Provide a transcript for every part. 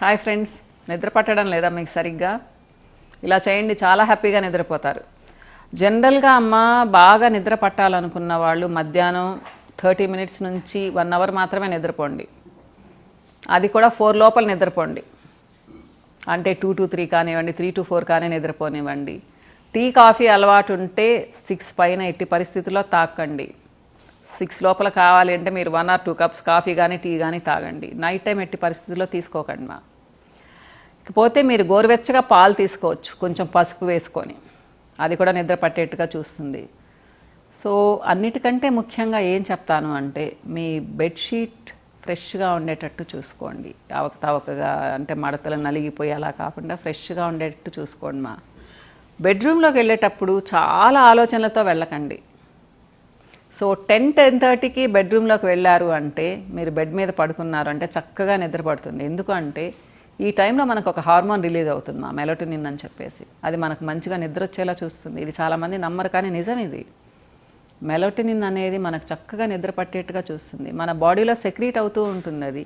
Hi friends, నిద్ర పట్టడం లేదా మీకు సరిగ్గా? ఇలా చేయండి, చాలా హ్యాపీగా నిద్రపోతారు. జనరల్గా బాగా నిద్ర పట్టాలనుకున్న వాళ్ళు మధ్యాహ్నం 30 మినిట్స్ నుంచి 1 అవర్ మాత్రమే నిద్రపోండి. అది కూడా 4 లోపల నిద్రపోండి. అంటే 2 to 3 కానివ్వండి, 3 to 4 కానీ నిద్రపోనివ్వండి. టీ కాఫీ అలవాటు ఉంటే 6 పైన ఎట్టి పరిస్థితుల్లో తాకండి. 6 లోపల కావాలి అంటే మీరు 1 or 2 కప్స్ కాఫీ కానీ టీ కానీ తాగండి. నైట్ టైం ఎట్టి పరిస్థితుల్లో తీసుకోకండి. ఇకపోతే మీరు గోరువెచ్చగా పాలు తీసుకోవచ్చు, కొంచెం పసుపు వేసుకొని. అది కూడా నిద్ర పట్టేట్టుగా చూస్తుంది. సో అన్నిటికంటే ముఖ్యంగా ఏం చెప్తాను అంటే, మీ బెడ్షీట్ ఫ్రెష్గా ఉండేటట్టు చూసుకోండి. అవకతవకగా అంటే మడతలు నలిగిపోయి అలా కాకుండా ఫ్రెష్గా ఉండేటట్టు చూసుకోండి. బెడ్రూమ్లోకి వెళ్ళేటప్పుడు చాలా ఆలోచనలతో వెళ్ళకండి. సో 10-10:30కి బెడ్రూమ్లోకి వెళ్ళారు అంటే, మీరు బెడ్ మీద పడుకున్నారు అంటే చక్కగా నిద్రపడుతుంది. ఎందుకంటే ఈ టైంలో మనకు ఒక హార్మోన్ రిలీజ్ అవుతుంది, మెలటోనిన్ అని చెప్పేసి. అది మనకు మంచిగా నిద్ర వచ్చేలా చూస్తుంది. ఇది చాలామంది నమ్మరు, కానీ నిజం ఇది. మెలటోనిన్ అనేది మనకు చక్కగా నిద్ర పట్టేట్టుగా చూస్తుంది. మన బాడీలో సెక్రీట్ అవుతూ ఉంటుంది, అది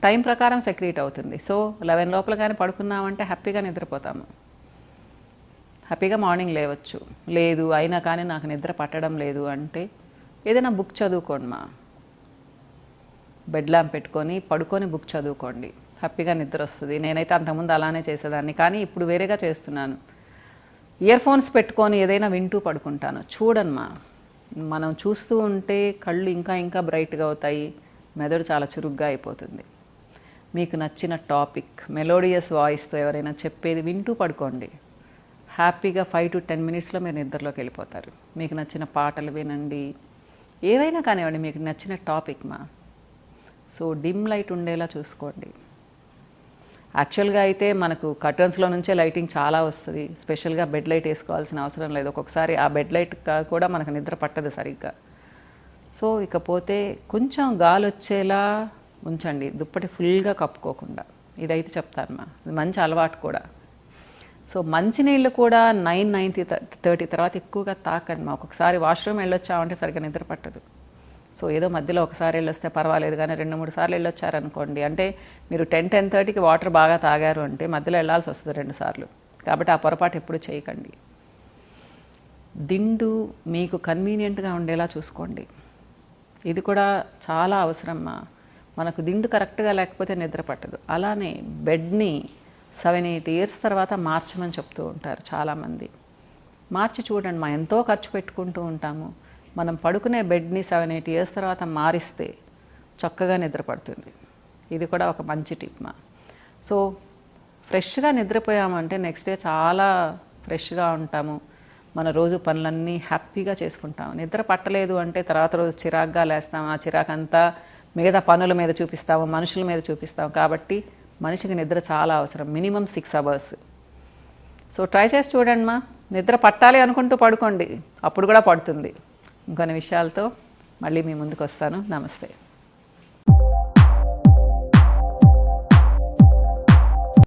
టైం ప్రకారం సెక్రీట్ అవుతుంది. సో 11 లోపల కానీ పడుకున్నామంటే హ్యాపీగా నిద్రపోతాము, హ్యాపీగా మార్నింగ్ లేవచ్చు. లేదు అయినా కానీ నాకు నిద్ర పట్టడం లేదు అంటే ఏదైనా బుక్ చదువుకోండి. బెడ్ ల్యాంప్ పెట్టుకొని పడుకొని బుక్ చదువుకోండి, హ్యాపీగా నిద్ర వస్తుంది. నేనైతే అంతకుముందు అలానే చేసేదాన్ని, కానీ ఇప్పుడు వేరేగా చేస్తున్నాను. ఇయర్ ఫోన్స్ పెట్టుకొని ఏదైనా వింటూ పడుకుంటాను. చూడమ్మా, మనం చూస్తూ ఉంటే కళ్ళు ఇంకా ఇంకా బ్రైట్గా అవుతాయి, మెదడు చాలా చురుగ్గా అయిపోతుంది. మీకు నచ్చిన టాపిక్ మెలోడియస్ వాయిస్తో ఎవరైనా చెప్పేది వింటూ పడుకోండి. హ్యాపీగా 5 to 10 మినిట్స్లో మీరు నిద్రలోకి వెళ్ళిపోతారు. మీకు నచ్చిన పాటలు వినండి, ఏదైనా కానివ్వండి, మీకు నచ్చిన టాపిక్. సో డిమ్ లైట్ ఉండేలా చూసుకోండి. యాక్చువల్గా అయితే మనకు కర్టన్స్లో నుంచే లైటింగ్ చాలా వస్తుంది. స్పెషల్గా బెడ్ లైట్ వేసుకోవాల్సిన అవసరం లేదు. ఒక్కొక్కసారి ఆ బెడ్ లైట్ కూడా మనకు నిద్ర పట్టదు సరిగ్గా. సో ఇకపోతే కొంచెం గాలి వచ్చేలా ఉంచండి, దుప్పటి ఫుల్గా కప్పుకోకుండా. ఇదైతే చెప్తాను, ఇది మంచి అలవాటు కూడా. సో మంచినీళ్ళు కూడా 9-9:30 తర్వాత ఎక్కువగా తాకండి. ఒక్కొక్కసారి వాష్రూమ్ వెళ్ళొచ్చామంటే సరిగ్గా నిద్ర పట్టదు. సో ఏదో మధ్యలో ఒకసారి వెళ్ళొస్తే పర్వాలేదు, కానీ 2-3 సార్లు వెళ్ళొచ్చారనుకోండి, అంటే మీరు 10-10:30కి వాటర్ బాగా తాగారు అంటే మధ్యలో వెళ్ళాల్సి వస్తుంది 2 సార్లు. కాబట్టి ఆ పొరపాటు ఎప్పుడు చేయకండి. దిండు మీకు కన్వీనియంట్గా ఉండేలా చూసుకోండి. ఇది కూడా చాలా అవసరం. మనకు దిండు కరెక్ట్గా లేకపోతే నిద్ర పట్టదు. అలానే బెడ్ని 7-8 ఇయర్స్ తర్వాత మార్చమని చెప్తూ ఉంటారు చాలామంది. మార్చి చూడండి. ఎంతో ఖర్చు పెట్టుకుంటూ ఉంటాము. మనం పడుకునే బెడ్ని 7-8 ఇయర్స్ తర్వాత మారిస్తే చక్కగా నిద్ర పడుతుంది. ఇది కూడా ఒక మంచి టిప్. సో ఫ్రెష్గా నిద్రపోయామంటే నెక్స్ట్ డే చాలా ఫ్రెష్గా ఉంటాము. మన రోజు పనులన్నీ హ్యాపీగా చేసుకుంటాము. నిద్ర పట్టలేదు అంటే తర్వాత రోజు చిరాగ్గా లేస్తాము. ఆ చిరాకంతా మిగతా పనుల మీద చూపిస్తాము, మనుషుల మీద చూపిస్తాము. కాబట్టి మనిషికి నిద్ర చాలా అవసరం, మినిమం 6 అవర్స్. సో ట్రై చేసి చూడండి. నిద్ర పట్టాలి అనుకుంటూ పడుకోండి, అప్పుడు కూడా పడుతుంది. ఇంకొన్ని విషయాలతో మళ్ళీ మీ ముందుకు వస్తాను. నమస్తే.